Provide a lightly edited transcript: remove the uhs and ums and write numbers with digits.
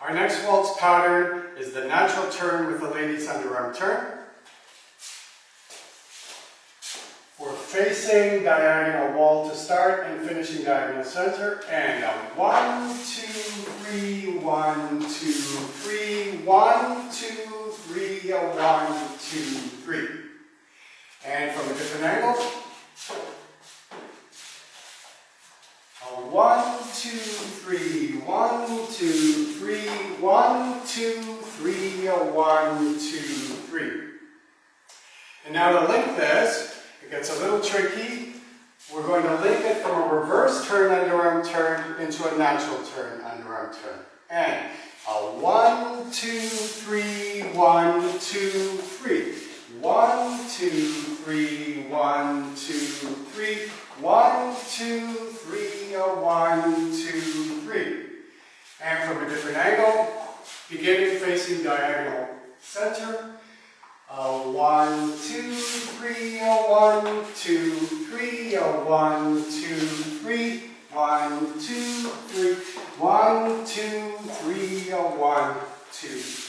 Our next waltz pattern is the natural turn with the ladies underarm turn. We're facing diagonal wall to start and finishing diagonal center. And 1, 2, 3, 1, 2, 3, 1, 2, 3, 1, 2, 3. And from a different angle. 1, 2, 3, 1, 2, 3, 1, 2, 3, 1, 2, 3. And now to link this, it gets a little tricky. We're going to link it from a reverse turn, underarm turn into a natural turn, underarm turn. And 1, 2, 3, 1, 2, 3. 1, 2, 3, 1, 2, 3. 1, 2, 3, 1, 2, 3. And from a different angle, beginning facing diagonal center. 1, 2, 3, 1, 2, 3, 1, 2, 3, 1, 2, 3, 1, 2, 3, 1, 2, 3.